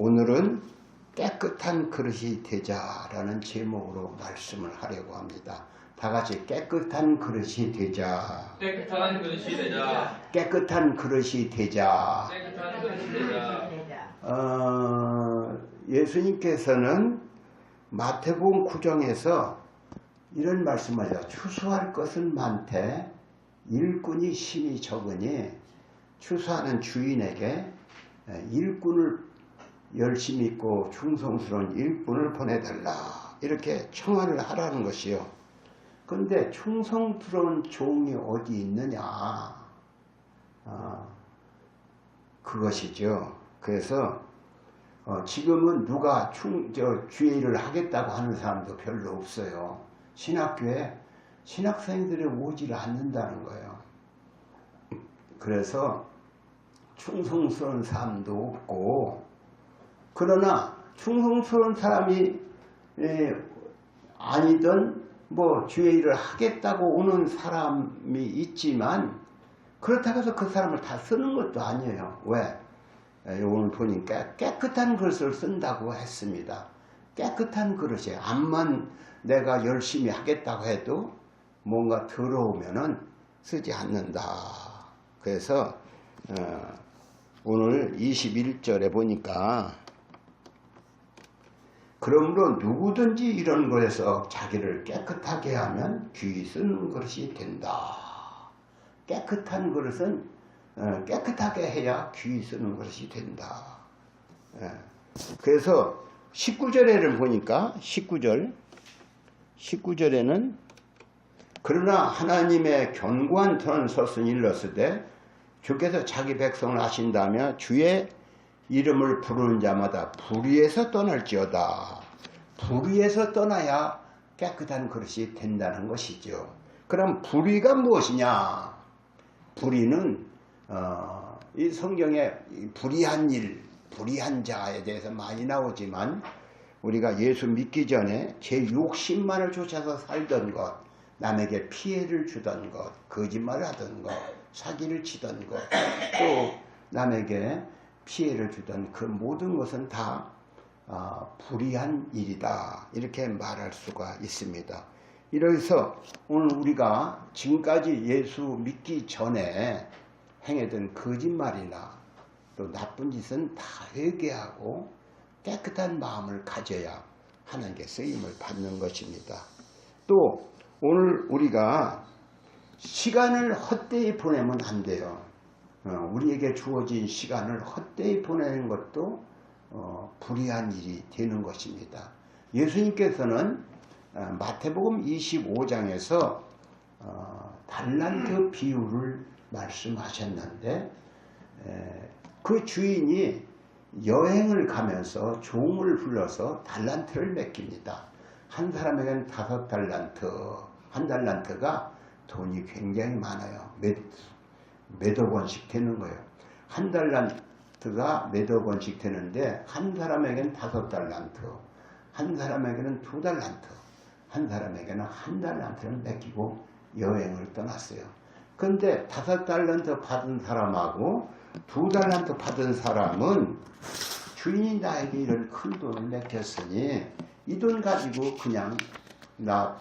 오늘은 깨끗한 그릇이 되자라는 제목으로 말씀을 하려고 합니다. 다 같이 깨끗한 그릇이 되자. 깨끗한 그릇이 되자. 깨끗한 그릇이 되자. 깨끗한 그릇이 되자. 예수님께서는 마태복음 9장에서 이런 말씀하죠. 추수할 것은 많되 일꾼이 심히 적으니 추수하는 주인에게 일꾼을 열심히 있고 충성스러운 일꾼을 보내달라. 이렇게 청하를 하라는 것이요. 그런데 충성스러운 종이 어디 있느냐. 그것이죠. 그래서 지금은 누가 주의를 하겠다고 하는 사람도 별로 없어요. 신학교에 신학생들이 오지를 않는다는 거예요. 그래서 충성스러운 사람도 없고, 그러나 충성스러운 사람이 아니든 주의 일을 하겠다고 오는 사람이 있지만, 그렇다고 해서 그 사람을 다 쓰는 것도 아니에요. 왜? 오늘 보니까 깨끗한 그릇을 쓴다고 했습니다. 깨끗한 그릇이에요. 암만 내가 열심히 하겠다고 해도 뭔가 더러우면은 쓰지 않는다. 그래서 오늘 21절에 보니까 그러므로 누구든지 이런 것에서 자기를 깨끗하게 하면 귀히 쓰는 것이 된다. 깨끗한 그릇은 깨끗하게 해야 귀히 쓰는 것이 된다. 그래서 19절에를 보니까 19절에는 그러나 하나님의 견고한 터는 섰으니 일렀으되 주께서 자기 백성을 하신다며 주의 이름을 부르는 자마다 불의에서 떠날지어다. 불의에서 떠나야 깨끗한 그릇이 된다는 것이죠. 그럼 불의가 무엇이냐? 불의는 이 성경에 불의한 일, 불의한 자에 대해서 많이 나오지만 우리가 예수 믿기 전에 제 욕심만을 쫓아서 살던 것, 남에게 피해를 주던 것, 거짓말을 하던 것, 사기를 치던 것, 또 남에게 피해를 주던 그 모든 것은 다 불의한 일이다. 이렇게 말할 수가 있습니다. 이래서 오늘 우리가 지금까지 예수 믿기 전에 행했던 거짓말이나 또 나쁜 짓은 다 회개하고 깨끗한 마음을 가져야 하나님께 쓰임을 받는 것입니다. 또 오늘 우리가 시간을 헛되이 보내면 안 돼요. 우리에게 주어진 시간을 헛되이 보내는 것도 불의한 일이 되는 것입니다. 예수님께서는 마태복음 25장에서 달란트 비유를 말씀하셨는데 그 주인이 여행을 가면서 종을 불러서 달란트를 맡깁니다. 한 사람에게는 5달란트, 한 달란트가 돈이 굉장히 많아요. 몇억 원씩 되는 거예요. 한 달란트가 몇억 원씩 되는데 한 사람에게는 5달란트, 한 사람에게는 2달란트, 한 사람에게는 한 달란트를 맡기고 여행을 떠났어요. 그런데 5달란트 받은 사람하고 2달란트 받은 사람은 주인이 나에게 이런 큰 돈을 맡겼으니 이 돈 가지고 그냥 나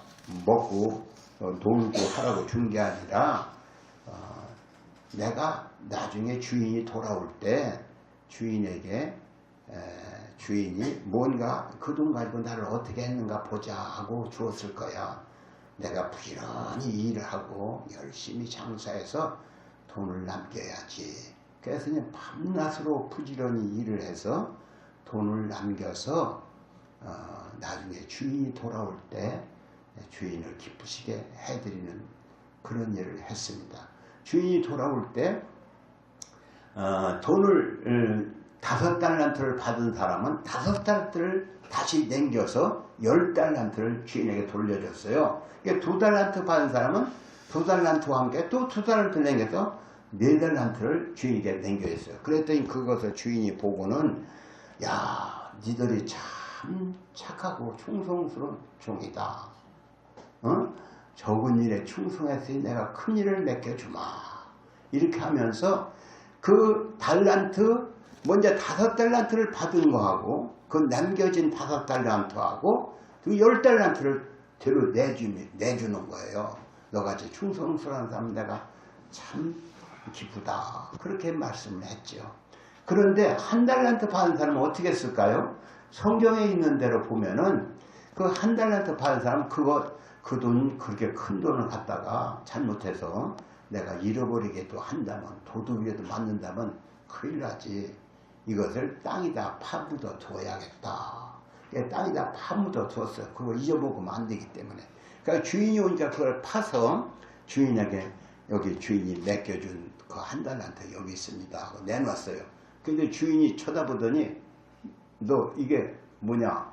먹고 놀고 하라고 준 게 아니라 내가 나중에 주인이 돌아올 때 주인에게 주인이 뭔가 그 돈 가지고 나를 어떻게 했는가 보자 하고 주었을 거야. 내가 부지런히 일을 하고 열심히 장사해서 돈을 남겨야지. 그래서 그냥 밤낮으로 부지런히 일을 해서 돈을 남겨서 나중에 주인이 돌아올 때 주인을 기쁘시게 해드리는 그런 일을 했습니다. 주인이 돌아올 때 돈을 5달란트를 받은 사람은 5달란트를 다시 남겨서 10달란트를 주인에게 돌려줬어요. 2달란트 받은 사람은 2달란트와 함께 또 2달란트 남겨서 4달란트를 주인에게 남겨줬어요. 그랬더니 그것을 주인이 보고는 야, 니들이 참 착하고 충성스러운 종이다. 적은 일에 충성했으니 내가 큰 일을 맡겨주마. 이렇게 하면서 그 달란트 먼저 5달란트를 받은 거하고 그 남겨진 5달란트하고 그 10달란트를 뒤로 내주는 거예요. 너같이 충성스러운 사람 내가 참 기쁘다. 그렇게 말씀을 했죠. 그런데 1달란트 받은 사람은 어떻게 했을까요? 성경에 있는 대로 보면은 그 1달란트 받은 사람 그 돈 그렇게 큰 돈을 갖다가 잘못해서 내가 잃어버리게도 한다면 도둑에도 맞는다면 큰일 나지. 이것을 땅에다 파묻어 두어야겠다. 땅에다 파묻어 두었어요. 그걸 잊어먹으면 안 되기 때문에. 그러니까 주인이 오니까 그걸 파서 주인에게 여기 주인이 맡겨준 그 1달란트 여기 있습니다 하고 내놨어요. 근데 주인이 쳐다보더니 너 이게 뭐냐?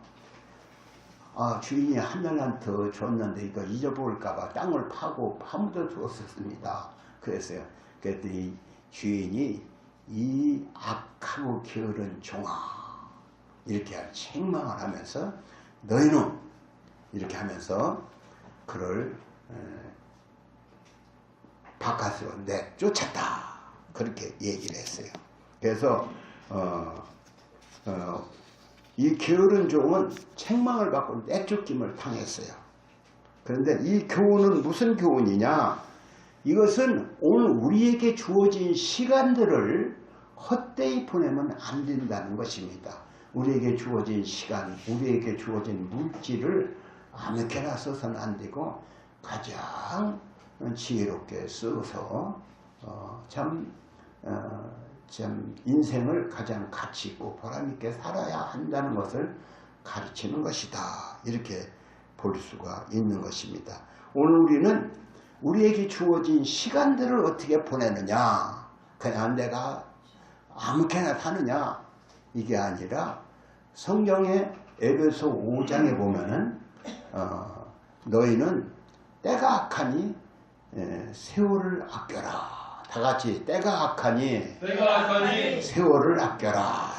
아, 주인이 1달란트 줬는데 이거 잊어버릴까봐 땅을 파고 파묻어 두었습니다. 그랬어요. 그랬더니 주인이 이 악하고 게으른 종아 이렇게 책망을 하면서 너희는 이렇게 하면서 그를 바깥으로 내쫓았다. 그렇게 얘기를 했어요. 그래서 이 게으른 종은 책망을 받고 내쫓김을 당했어요. 그런데 이 교훈은 무슨 교훈이냐? 이것은 오늘 우리에게 주어진 시간들을 헛되이 보내면 안 된다는 것입니다. 우리에게 주어진 시간, 우리에게 주어진 물질을 아무렇게나 써서는 안 되고 가장 지혜롭게 써서 참 인생을 가장 가치 있고 보람 있게 살아야 한다는 것을 가르치는 것이다. 이렇게 볼 수가 있는 것입니다. 오늘 우리는 우리에게 주어진 시간들을 어떻게 보내느냐, 그냥 내가 아무렇게나 사느냐, 이게 아니라 성경의 에베소 5장에 보면은 너희는 때가 악하니 세월을 아껴라. 다 같이 때가 악하니 세월을 아껴라.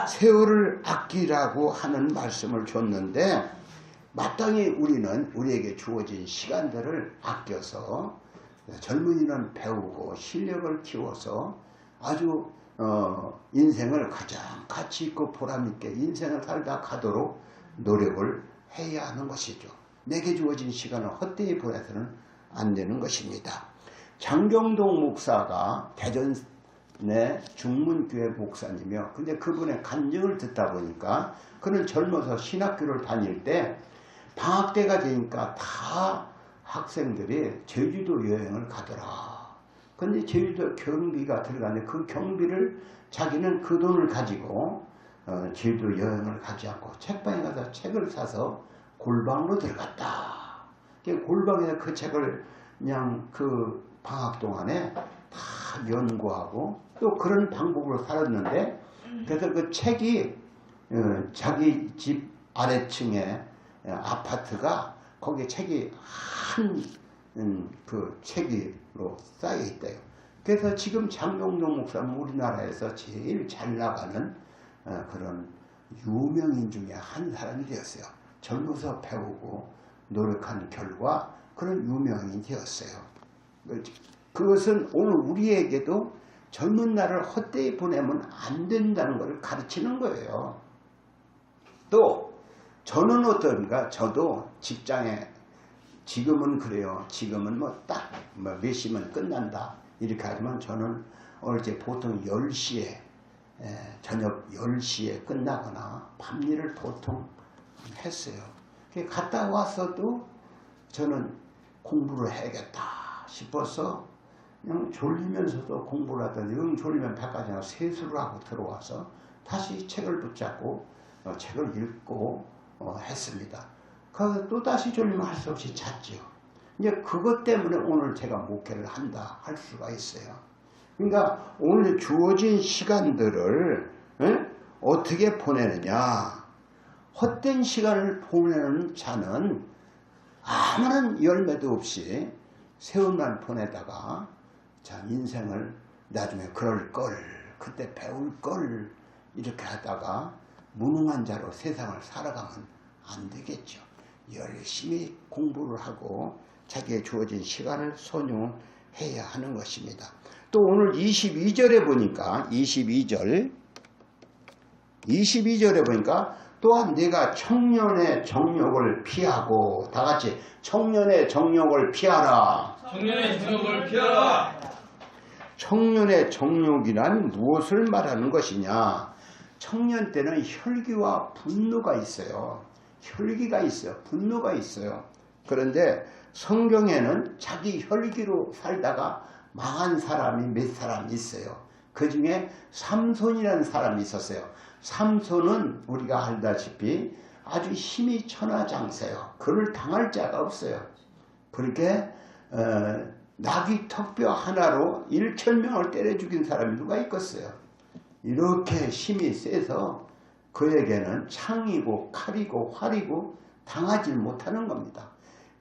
세월을 아끼라고 하는 말씀을 줬는데 마땅히 우리는 우리에게 주어진 시간들을 아껴서 젊은이는 배우고 실력을 키워서 아주 인생을 가장 가치 있고 보람 있게 인생을 살다 가도록 노력을 해야 하는 것이죠. 내게 주어진 시간을 헛되이 보내서는 안 되는 것입니다. 장경동 목사가 대전의 중문교회 목사님이요. 근데 그분의 간증을 듣다 보니까 그는 젊어서 신학교를 다닐 때 방학 때가 되니까 다 학생들이 제주도 여행을 가더라. 근데 제주도 경비가 들어가는데 그 경비를 자기는 그 돈을 가지고 제주도 여행을 가지 않고 책방에 가서 책을 사서 골방으로 들어갔다. 골방에서 그 책을 그냥 그 방학 동안에 다 연구하고 또 그런 방법으로 살았는데 그래서 그 책이 자기 집 아래층에 아파트가 거기에 책이 그 책으로 쌓여 있대요. 그래서 지금 장경동 목사는 우리나라에서 제일 잘 나가는 그런 유명인 중에 한 사람이 되었어요. 젊어서 배우고 노력한 결과 그런 유명인이 되었어요. 그것은 오늘 우리에게도 젊은 날을 헛되이 보내면 안 된다는 것을 가르치는 거예요. 또 저는 어떤가? 저도 직장에 지금은 그래요. 지금은 뭐 딱 몇 시면 끝난다 이렇게 하지만 저는 어제 보통 10시에 저녁 10시에 끝나거나 밤일을 보통 했어요. 갔다 와서도 저는 공부를 해야겠다 싶어서 그냥 졸리면서도 공부를 하더니 영 졸리면 백화점에 세수를 하고 들어와서 다시 책을 붙잡고 책을 읽고 했습니다. 그래서 또 다시 졸리면 할 수 없이 잤죠. 이제 그것 때문에 오늘 제가 목회를 한다 할 수가 있어요. 그러니까 오늘 주어진 시간들을 어떻게 보내느냐. 헛된 시간을 보내는 자는 아무런 열매도 없이 세월만 보내다가 참 인생을 나중에 그럴 걸 그때 배울 걸 이렇게 하다가 무능한 자로 세상을 살아가면 안 되겠죠. 열심히 공부를 하고 자기의 주어진 시간을 소용해야 하는 것입니다. 또 오늘 22절에 보니까 22절에 보니까 또한 네가 청년의 정욕을 피하고, 다 같이 청년의 정욕을 피하라. 청년의 정욕을 피하라. 청년의 정욕이란 무엇을 말하는 것이냐? 청년 때는 혈기와 분노가 있어요. 혈기가 있어요. 분노가 있어요. 그런데 성경에는 자기 혈기로 살다가 망한 사람이 몇 사람 있어요. 그 중에 삼손이라는 사람이 있었어요. 삼손은 우리가 알다시피 아주 힘이 천하장사예요. 그를 당할 자가 없어요. 그렇게 나귀 턱뼈 하나로 1,000명을 때려 죽인 사람이 누가 있겠어요. 이렇게 힘이 세서 그에게는 창이고 칼이고 활이고 당하지 못하는 겁니다.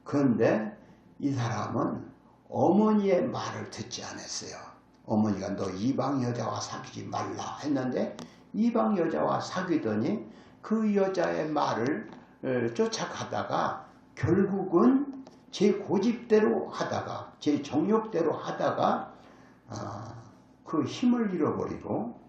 그런데 이 사람은 어머니의 말을 듣지 않았어요. 어머니가 너 이방 여자와 사귀지 말라 했는데 이방 여자와 사귀더니 그 여자의 말을 쫓아가다가 결국은 제 고집대로 하다가, 제 정욕대로 하다가 그 힘을 잃어버리고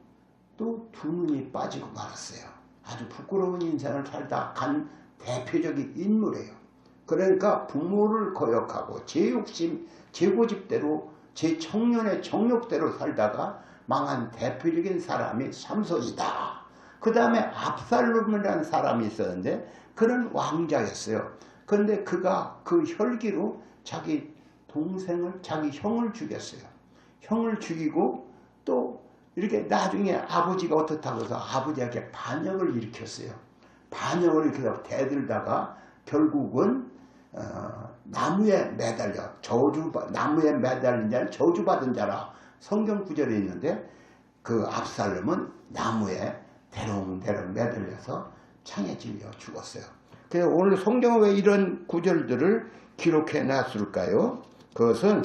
또 두 눈이 빠지고 말았어요. 아주 부끄러운 인생을 살다 간 대표적인 인물이에요. 그러니까 부모를 거역하고 제 욕심, 제 고집대로, 제 청년의 정욕대로 살다가 망한 대표적인 사람이 삼손이다. 그 다음에 압살롬이라는 사람이 있었는데 그는 왕자였어요. 그런데 그가 그 혈기로 자기 동생을, 자기 형을 죽였어요. 형을 죽이고 또 이렇게 나중에 아버지가 어떻다고 해서 아버지에게 반역을 일으켰어요. 반역을 일으켜서 대들다가 결국은 나무에 매달려 나무에 매달린 자는 저주받은 자라 성경 구절에 있는데 그 압살롬은 나무에 대롱대롱 매달려서 창에 찔려 죽었어요. 그래서 오늘 성경은 왜 이런 구절들을 기록해 놨을까요? 그것은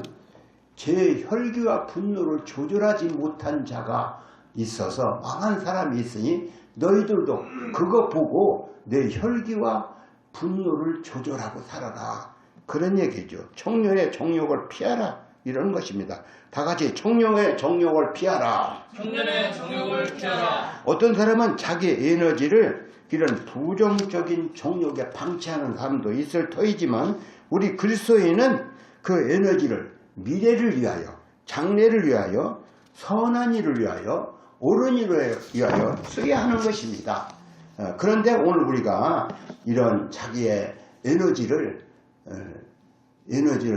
제 혈기와 분노를 조절하지 못한 자가 있어서 망한 사람이 있으니 너희들도 그거 보고 내 혈기와 분노를 조절하고 살아라. 그런 얘기죠. 청년의 정욕을 피하라. 이런 것입니다. 다 같이 청년의 정욕을 피하라. 청년의 정욕을 피하라. 어떤 사람은 자기 에너지를 이런 부정적인 정욕에 방치하는 사람도 있을 터이지만 우리 그리스도인은 그 에너지를 미래를 위하여, 장래를 위하여, 선한 일을 위하여, 옳은 일을 위하여 써야 하는 것입니다. 그런데 오늘 우리가 이런 자기의 에너지를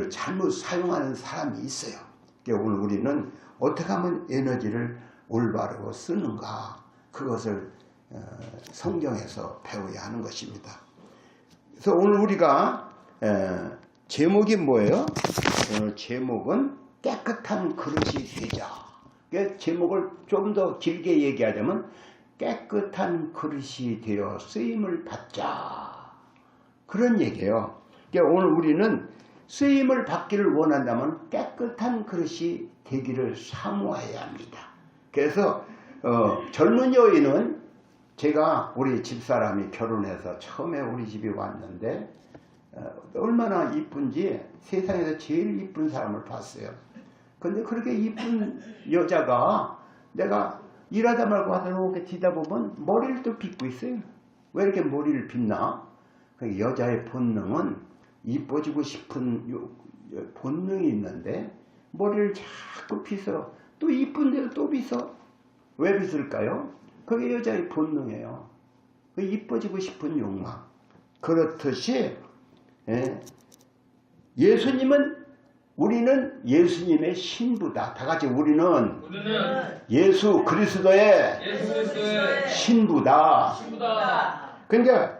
잘못 사용하는 사람이 있어요. 그러니까 오늘 우리는 어떻게 하면 에너지를 올바르고 쓰는가, 그것을 성경에서 배워야 하는 것입니다. 그래서 오늘 우리가 제목이 뭐예요? 오늘 제목은 깨끗한 그릇이 되자. 그러니까 제목을 좀 더 길게 얘기하자면 깨끗한 그릇이 되어 쓰임을 받자. 그런 얘기예요. 그러니까 오늘 우리는 쓰임을 받기를 원한다면 깨끗한 그릇이 되기를 사모해야 합니다. 그래서 젊은 여인은 제가 우리 집사람이 결혼해서 처음에 우리 집에 왔는데 얼마나 이쁜지 세상에서 제일 이쁜 사람을 봤어요. 근데 그렇게 이쁜 여자가 내가 일하다 말고 와서 이렇게 뒤다 보면 머리를 또 빗고 있어요. 왜 이렇게 머리를 빗나? 여자의 본능은 이뻐지고 싶은 본능이 있는데 머리를 자꾸 빗어. 또 이쁜 데로 또 빗어. 왜 빗을까요? 그게 여자의 본능이에요. 이뻐지고 싶은 욕망. 그렇듯이 우리는 예수님의 신부다. 다 같이 우리는 예수 그리스도의 신부다. 그러니까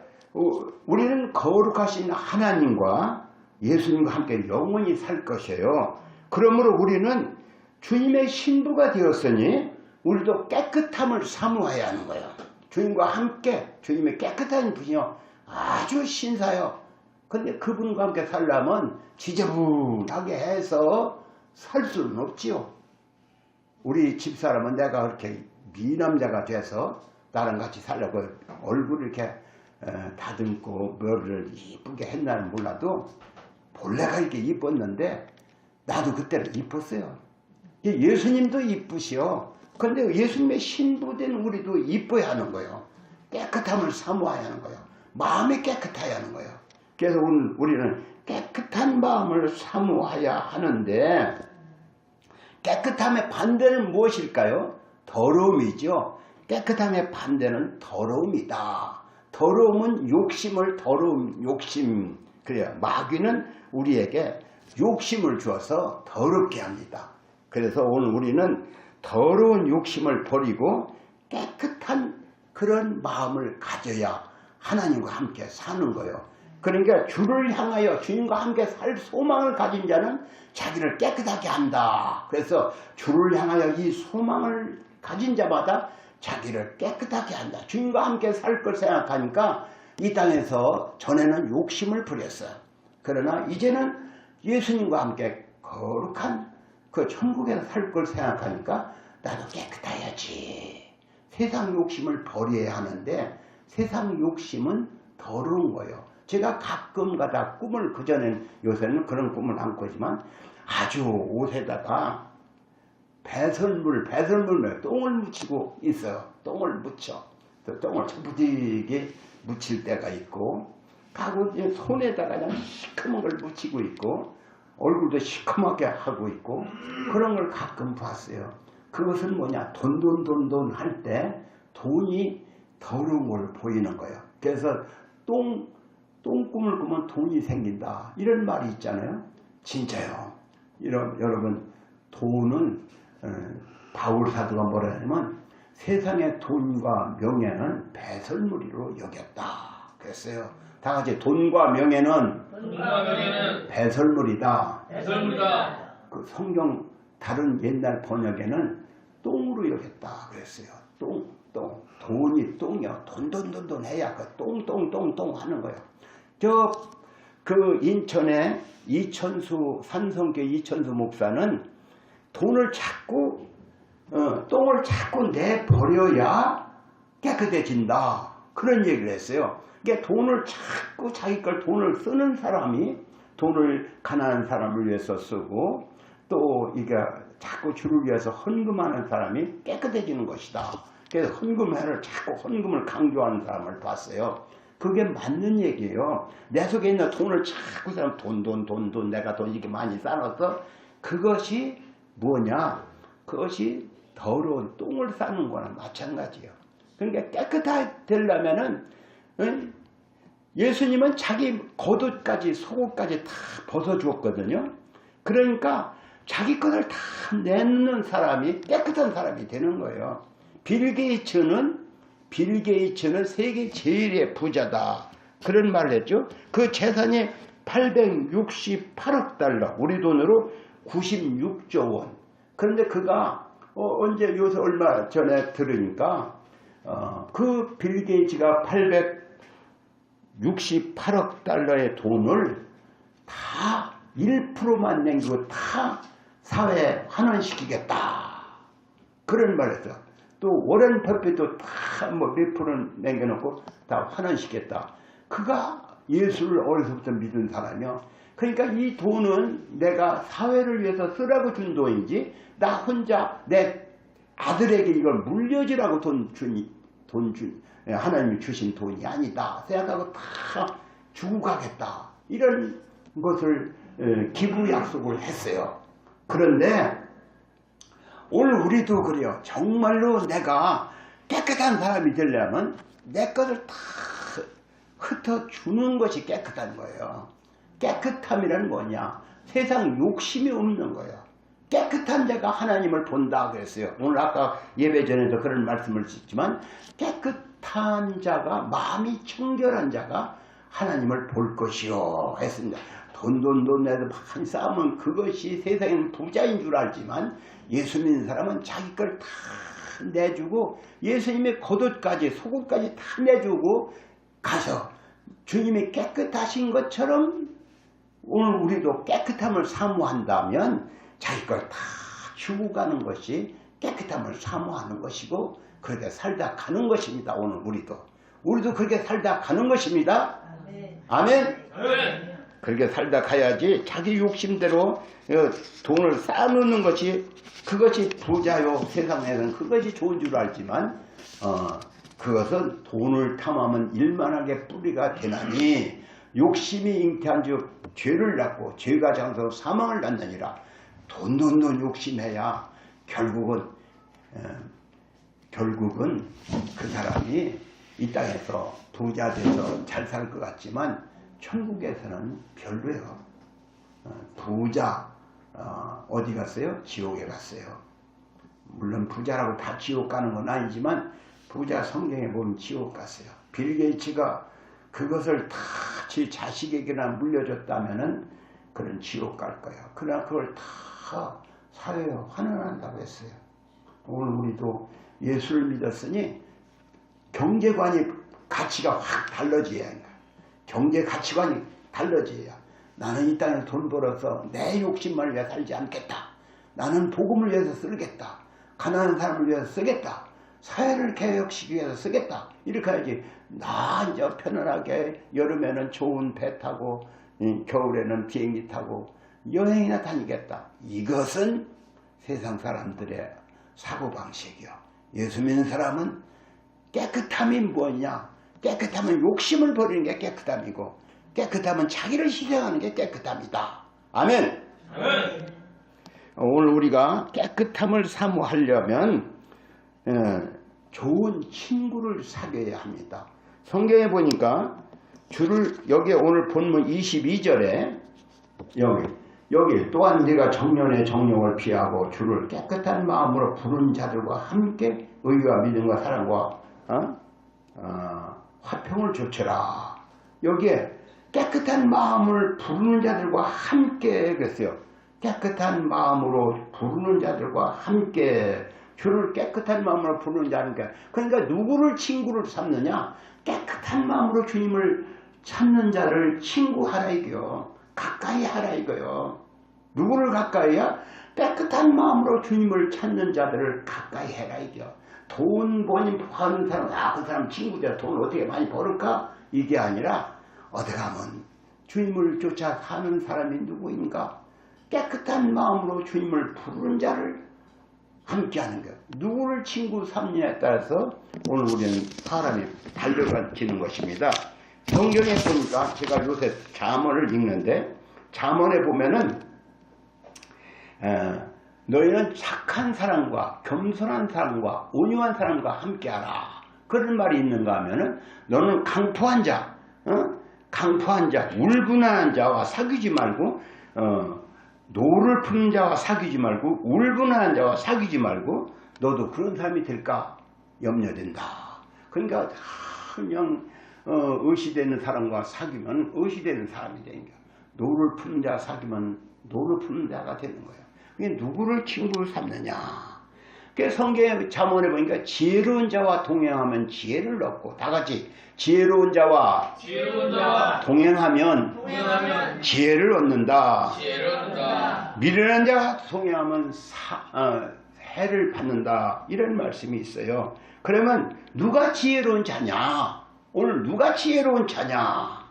우리는 거룩하신 하나님과 예수님과 함께 영원히 살 것이에요. 그러므로 우리는 주님의 신부가 되었으니 우리도 깨끗함을 사모해야 하는 거예요. 주님과 함께, 주님의 깨끗한 분이요 아주 신사요. 근데 그분과 함께 살려면 지저분하게 해서 살 수는 없지요. 우리 집사람은 내가 그렇게 미남자가 돼서 나랑 같이 살려고 얼굴을 이렇게 다듬고 머리를 이쁘게 했나는 몰라도 본래가 이렇게 이뻤는데 나도 그때는 이뻤어요. 예수님도 이쁘시오. 그런데 예수님의 신부된 우리도 이뻐야 하는 거예요. 깨끗함을 사모해야 하는 거예요. 마음이 깨끗해야 하는 거예요. 그래서 오늘 우리는 깨끗한 마음을 사모해야 하는데, 깨끗함의 반대는 무엇일까요? 더러움이죠. 깨끗함의 반대는 더러움이다. 더러움은 욕심. 그래요. 마귀는 우리에게 욕심을 주어서 더럽게 합니다. 그래서 오늘 우리는 더러운 욕심을 버리고 깨끗한 그런 마음을 가져야 하나님과 함께 사는 거예요. 그러니까 주를 향하여 주님과 함께 살 소망을 가진 자는 자기를 깨끗하게 한다. 그래서 주를 향하여 이 소망을 가진 자마다 자기를 깨끗하게 한다. 주님과 함께 살 걸 생각하니까 이 땅에서 전에는 욕심을 부렸어요. 그러나 이제는 예수님과 함께 거룩한 그 천국에서 살 걸 생각하니까 나도 깨끗해야지. 세상 욕심을 버려야 하는데 세상 욕심은 더러운 거예요. 제가 가끔 가다 꿈을, 그전엔 요새는 그런 꿈을 안 꾸지만 아주 옷에다가 배설물, 똥을 묻히고 있어요. 똥을 묻혀. 똥을 부디게 묻힐 때가 있고, 하고 손에다가 그냥 시커먼 걸 묻히고 있고, 얼굴도 시커멓게 하고 있고, 그런 걸 가끔 봤어요. 그것은 뭐냐? 돈 할 때 돈이 더러운 걸 보이는 거예요. 그래서 똥꿈을 꾸면 돈이 생긴다. 이런 말이 있잖아요. 진짜요. 여러분, 돈은 바울 사도가 뭐라 하냐면 세상의 돈과 명예는 배설물이로 여겼다. 그랬어요. 다 같이 돈과 명예는 배설물이다. 그 성경 다른 옛날 번역에는 똥으로 여겼다 그랬어요. 돈이 똥이요. 돈 해야 그 똥 하는 거예요. 그 인천의 산성교 이천수 목사는 똥을 자꾸 내버려야 깨끗해진다. 그런 얘기를 했어요. 그러니까 돈을 자꾸 자기 돈을 쓰는 사람이 돈을 가난한 사람을 위해서 쓰고 또 이게 자꾸 주를 위해서 헌금하는 사람이 깨끗해지는 것이다. 그래서 자꾸 헌금을 강조하는 사람을 봤어요. 그게 맞는 얘기예요. 내 속에 있는 돈을 자꾸 사람 돈 내가 돈 이렇게 많이 쌓아서 그것이 뭐냐? 그것이 더러운 똥을 싸는 거나 마찬가지예요. 그러니까 깨끗하려면은 예수님은 자기 겉옷까지 속옷까지 다 벗어주었거든요. 그러니까 자기 것을 다 내놓는 사람이 깨끗한 사람이 되는 거예요. 빌 게이츠는 세계 제일의 부자다. 그런 말을 했죠. 그 재산이 868억 달러, 우리 돈으로 96조 원. 그런데 그가 언제 요새 얼마 전에 들으니까 그 빌 게이츠가 868억 달러의 돈을 다 1%만 남기고 다 사회에 환원시키겠다. 그런 말을 했어. 또 워렌 버핏도 다 몇 프로 남겨놓고 다 환원시켰다. 그가 예수를 어려서부터 믿은 사람이요. 그러니까 이 돈은 내가 사회를 위해서 쓰라고 준 돈인지 나 혼자 내 아들에게 이걸 물려주라고 하나님이 주신 돈이 아니다 생각하고 다 주고 가겠다. 이런 것을 기부 약속을 했어요. 그런데 오늘 우리도 그래요. 정말로 내가 깨끗한 사람이 되려면 내 것을 다 흩어주는 것이 깨끗한 거예요. 깨끗함이란 뭐냐? 세상 욕심이 없는 거예요. 깨끗한 자가 하나님을 본다 그랬어요. 오늘 아까 예배 전에도 그런 말씀을 했지만 깨끗한 자가, 마음이 청결한 자가 하나님을 볼 것이요 했습니다. 돈 내도 많이 쌓으면 그것이 세상에는 부자인 줄 알지만 예수 믿는 사람은 자기 걸 다 내주고 예수님의 겉옷까지 속옷까지 다 내주고 가서 주님이 깨끗하신 것처럼 오늘 우리도 깨끗함을 사모한다면 자기 걸 다 주고 가는 것이 깨끗함을 사모하는 것이고 그렇게 살다 가는 것입니다. 오늘 우리도 그렇게 살다 가는 것입니다. 아멘. 그렇게 살다 가야지 자기 욕심대로 돈을 쌓아놓는 것이 그것이 부자요. 세상에는 그것이 좋은 줄 알지만 그것은 돈을 탐하면 일만하게 뿌리가 되나니 욕심이 잉태한즉 죄를 낳고 죄가 장서 사망을 낳느니라. 돈 욕심해야 결국은 그 사람이 이 땅에서 부자 돼서 잘 살 것 같지만 천국에서는 별로예요. 부자 어디 갔어요? 지옥에 갔어요. 물론 부자라고 다 지옥 가는 건 아니지만 부자 성경에 보면 지옥 갔어요. 빌 게이츠가 그것을 다 지 자식에게나 물려줬다면은 그런 지옥 갈 거예요. 그러나 그걸 다 사회에 환원한다고 했어요. 오늘 우리도 예수를 믿었으니 경제관이 가치가 확 달라져야 해요. 경제 가치관이 달라져야. 나는 이 땅에서 돈 벌어서 내 욕심만을 위해 살지 않겠다. 나는 복음을 위해서 쓰겠다. 가난한 사람을 위해서 쓰겠다. 사회를 개혁시키기 위해서 쓰겠다. 이렇게 해야지. 나 이제 편안하게 여름에는 좋은 배 타고 겨울에는 비행기 타고 여행이나 다니겠다. 이것은 세상 사람들의 사고방식이요. 예수 믿는 사람은 깨끗함이 뭐냐? 깨끗함은 욕심을 버리는 게 깨끗함이고 깨끗함은 자기를 희생하는 게 깨끗함이다. 아멘. 오늘 우리가 깨끗함을 사모하려면 좋은 친구를 사귀어야 합니다. 성경에 보니까 주를 여기 오늘 본문 22절에 여기 또한 네가 정년의 정욕을 피하고 주를 깨끗한 마음으로 부른 자들과 함께 의와 믿음과 사랑과 화평을 조쳐라. 여기에 깨끗한 마음을 부르는 자들과 함께 그랬어요. 깨끗한 마음으로 부르는 자들과 함께 주를 깨끗한 마음으로 부르는 자니까 그러니까 누구를 친구를 삼느냐? 깨끗한 마음으로 주님을 찾는 자를 친구하라 이거요. 가까이 하라 이거요. 누구를 가까이야? 깨끗한 마음으로 주님을 찾는 자들을 가까이 해라 이거요. 돈 버는 사람, 그 사람 친구들 돈 어떻게 많이 벌을까? 이게 아니라 어디 가면 주님을 쫓아 사는 사람이 누구인가? 깨끗한 마음으로 주님을 부르는 자를 함께하는 것. 누구를 친구 삼느냐에 따라서 오늘 우리는 사람이 달려가지는 것입니다. 성경에 보니까 제가 요새 잠언을 읽는데 잠언에 보면은 너희는 착한 사람과 겸손한 사람과 온유한 사람과 함께하라. 그런 말이 있는가 하면은 너는 강포한 자, 울분한 자와 사귀지 말고 노를 푸는 자와 사귀지 말고 울분한 자와 사귀지 말고 너도 그런 사람이 될까 염려된다. 그러니까 그냥 의시되는 사람과 사귀면 의시되는 사람이 되니까 노를 푸는 자 사귀면 노를 푸는 자가 되는 거예요. 그게 누구를 친구로 삼느냐. 그래서 성경의 잠언에 보니까 지혜로운 자와 동행하면 지혜를 얻고 다같이 지혜로운 자와 동행하면 지혜를 얻는다. 미련한 자와 동행하면 해를 받는다. 이런 말씀이 있어요. 그러면 누가 지혜로운 자냐? 오늘 누가 지혜로운 자냐?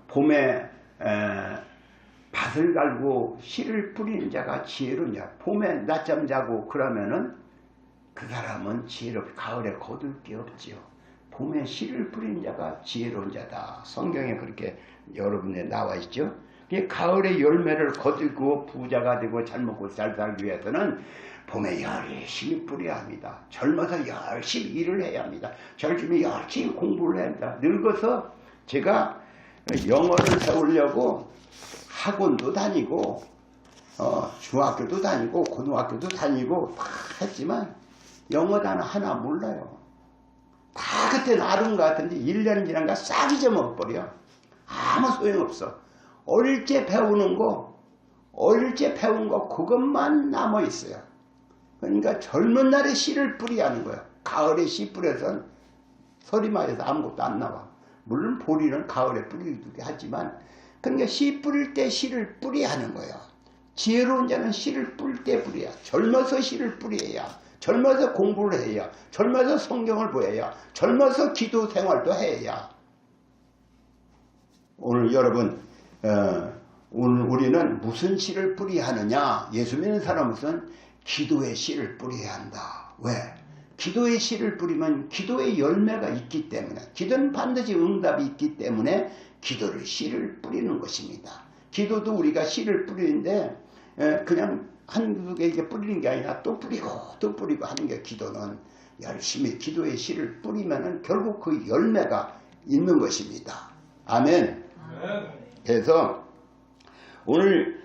봄에 밭을 갈고 씨를 뿌리는 자가 지혜로운 자. 봄에 낮잠 자고 그러면은 그 사람은 지혜롭고 가을에 거둘 게 없지요. 봄에 씨를 뿌리는 자가 지혜로운 자다. 성경에 그렇게 여러분에 나와 있죠. 가을에 열매를 거두고 부자가 되고 잘 먹고 잘 살기 위해서는 봄에 열심히 뿌려야 합니다. 젊어서 열심히 일을 해야 합니다. 젊으면 열심히 공부를 해야 합니다. 늙어서 제가 영어를 배우려고 학원도 다니고 중학교도 다니고 고등학교도 다니고 다 했지만 영어 단어 하나 몰라요. 다 그때 나름 것 같은데 1년 지나니까 싹 잊어먹어버려. 아무 소용없어. 어릴 때 배운 거 그것만 남아있어요. 그러니까 젊은 날에 씨를 뿌려야 하는 거야. 가을에 씨 뿌려선 서리마에서 아무것도 안 나와. 물론 보리는 가을에 뿌리기도 하지만 그러니까 씨 뿌릴 때 씨를 뿌려야 하는 거예요. 지혜로운 자는 씨를 뿌릴 때 뿌려야. 젊어서 씨를 뿌려야. 젊어서 공부를 해야. 젊어서 성경을 보여야. 젊어서 기도 생활도 해야. 오늘 여러분 오늘 우리는 무슨 씨를 뿌려야 하느냐? 예수 믿는 사람은 기도의 씨를 뿌려야 한다. 왜? 기도의 씨를 뿌리면 기도의 열매가 있기 때문에, 기도는 반드시 응답이 있기 때문에 기도를 씨를 뿌리는 것입니다. 기도도 우리가 씨를 뿌리는데 그냥 한두 개 뿌리는 게 아니라 또 뿌리고 또 뿌리고 하는 게, 기도는 열심히 기도의 씨를 뿌리면 결국 그 열매가 있는 것입니다. 아멘. 그래서 오늘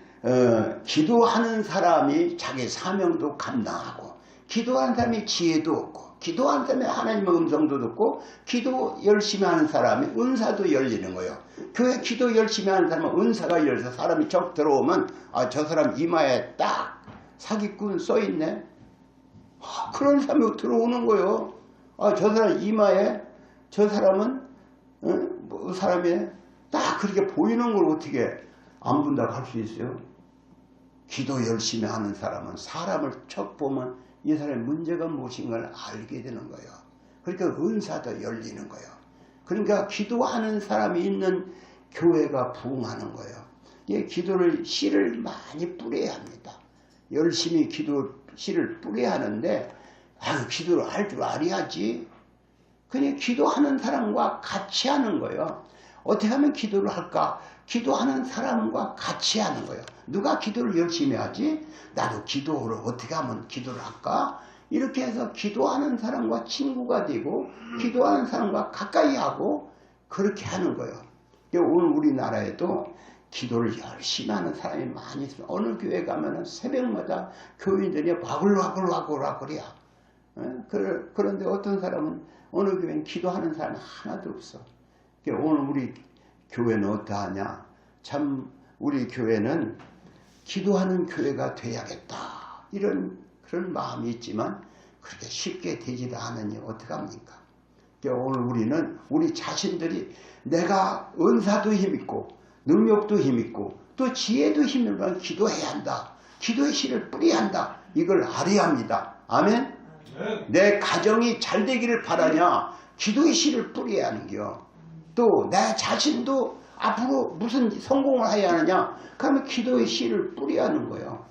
기도하는 사람이 자기 사명도 감당하고, 기도하는 사람이 지혜도 얻고, 기도하는 사람이 하나님의 음성도 듣고, 기도 열심히 하는 사람이 은사도 열리는 거예요. 교회 기도 열심히 하는 사람은 은사가 열려서 사람이 적 들어오면 저 사람 이마에 딱 사기꾼 써있네. 그런 사람이 들어오는 거예요. 저 사람 이마에 저 사람은 사람이 딱 그렇게 보이는 걸 어떻게 안 본다고 할 수 있어요? 기도 열심히 하는 사람은 사람을 척 보면 이 사람의 문제가 무엇인가를 알게 되는 거예요. 그러니까 은사도 열리는 거예요. 그러니까 기도하는 사람이 있는 교회가 부흥하는 거예요. 이 기도를 씨를 많이 뿌려야 합니다. 열심히 기도 씨를 뿌려야 하는데, 기도를 할 줄 알아야지. 그냥 기도하는 사람과 같이 하는 거예요. 어떻게 하면 기도를 할까? 기도하는 사람과 같이 하는 거예요. 누가 기도를 열심히 하지? 나도 기도를 어떻게 하면 기도를 할까? 이렇게 해서 기도하는 사람과 친구가 되고, 기도하는 사람과 가까이 하고, 그렇게 하는 거예요. 오늘 우리나라에도 기도를 열심히 하는 사람이 많이 있어요. 어느 교회 가면은 새벽마다 교인들이 와글와글이야. 그런데 어떤 사람은, 어느 교회는 기도하는 사람이 하나도 없어. 오늘 우리 교회는 어떠하냐? 참 우리 교회는 기도하는 교회가 돼야겠다, 이런 그런 마음이 있지만 그렇게 쉽게 되지도 않으니 어떡합니까? 오늘 우리는 우리 자신들이 내가 은사도 힘있고 능력도 힘있고 또 지혜도 힘있으면 기도해야 한다, 기도의 씨를 뿌려야 한다, 이걸 알아야 합니다. 아멘? 내 가정이 잘 되기를 바라냐? 기도의 씨를 뿌려야 하는겨. 또 내 자신도 앞으로 무슨 성공을 해야 하느냐? 그러면 기도의 씨를 뿌려야 하는 거예요.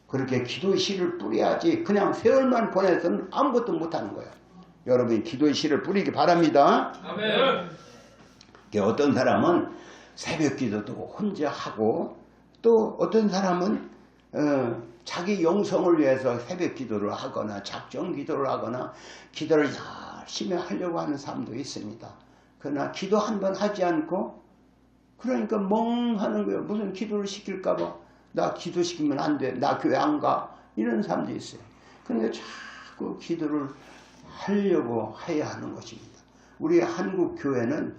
그렇게 기도의 씨를 뿌려야지 그냥 세월만 보내서는 아무것도 못하는 거예요. 여러분이 기도의 씨를 뿌리기 바랍니다. 아멘. 어떤 사람은 새벽 기도도 혼자 하고, 또 어떤 사람은 자기 영성을 위해서 새벽 기도를 하거나 작정 기도를 하거나 기도를 열심히 하려고 하는 사람도 있습니다. 그러나 기도 한 번 하지 않고 그러니까 멍하는 거예요. 무슨 기도를 시킬까봐, 나 기도시키면 안 돼, 나 교회 안 가, 이런 사람도 있어요. 그러니까 자꾸 기도를 하려고 해야 하는 것입니다. 우리 한국 교회는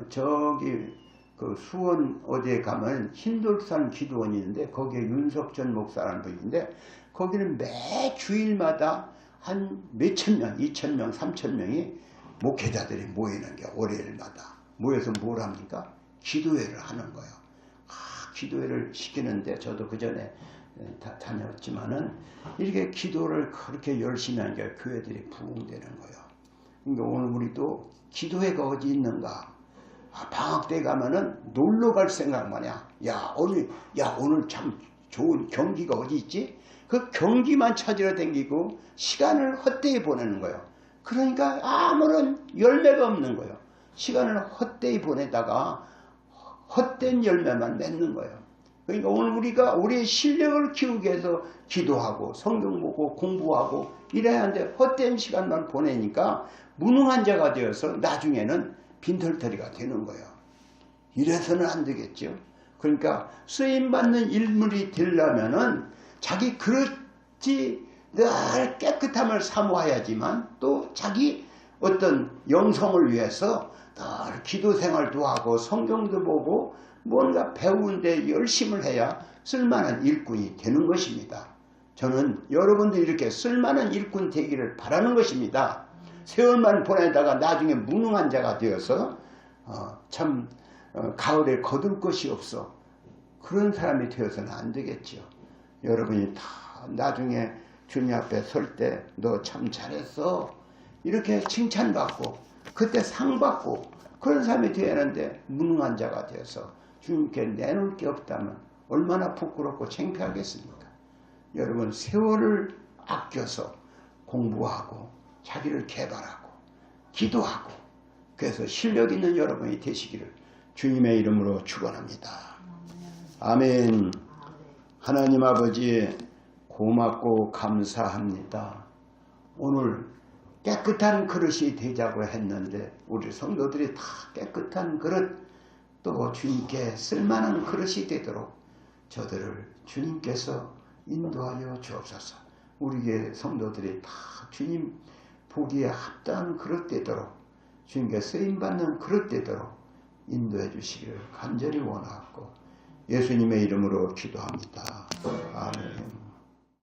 저기 그 수원 어디에 가면 흰돌산 기도원이 있는데, 거기에 윤석전 목사라는 분인데, 거기는 매 주일마다 한 몇천 명, 2,000명, 3,000명이 목회자들이 모이는 게, 월요일마다 모여서 뭘 합니까? 기도회를 하는 거예요. 기도회를 시키는데, 저도 그 전에 다녔지만은 이렇게 기도를 그렇게 열심히 하는 게 교회들이 부흥되는 거예요. 그러니까 오늘 우리도 기도회가 어디 있는가? 방학 때 가면은 놀러 갈 생각만 해. 오늘 참 좋은 경기가 어디 있지? 그 경기만 찾으러 다니고 시간을 헛되이 보내는 거예요. 그러니까 아무런 열매가 없는 거예요. 시간을 헛되이 보내다가 헛된 열매만 맺는 거예요. 그러니까 오늘 우리가 우리의 실력을 키우기 위해서 기도하고 성경 보고 공부하고 이래야 하는데, 헛된 시간만 보내니까 무능한 자가 되어서 나중에는 빈털터리가 되는 거예요. 이래서는 안 되겠죠. 그러니까 쓰임받는 인물이 되려면은 자기 그릇이 늘 깨끗함을 사모해야지만, 또 자기 어떤 영성을 위해서 늘 기도 생활도 하고 성경도 보고 뭔가 배우는데 열심을 해야 쓸만한 일꾼이 되는 것입니다. 저는 여러분들이 이렇게 쓸만한 일꾼 되기를 바라는 것입니다. 세월만 보내다가 나중에 무능한 자가 되어서 가을에 거둘 것이 없어, 그런 사람이 되어서는 안 되겠죠. 여러분이 다 나중에 주님 앞에 설 때 너 참 잘했어, 이렇게 칭찬받고 그때 상 받고 그런 사람이 되어야 하는데, 무능한 자가 되어서 주님께 내놓을 게 없다면 얼마나 부끄럽고 창피하겠습니까? 여러분 세월을 아껴서 공부하고 자기를 개발하고 기도하고 그래서 실력 있는 여러분이 되시기를 주님의 이름으로 축원합니다. 아멘. 하나님 아버지 고맙고 감사합니다. 오늘 깨끗한 그릇이 되자고 했는데 우리 성도들이 다 깨끗한 그릇 또 주님께 쓸만한 그릇이 되도록 저들을 주님께서 인도하여 주옵소서. 우리의 성도들이 다 주님 보기에 합당한 그릇 되도록 주님께 쓰임받는 그릇 되도록 인도해 주시기를 간절히 원하고 예수님의 이름으로 기도합니다. 아멘.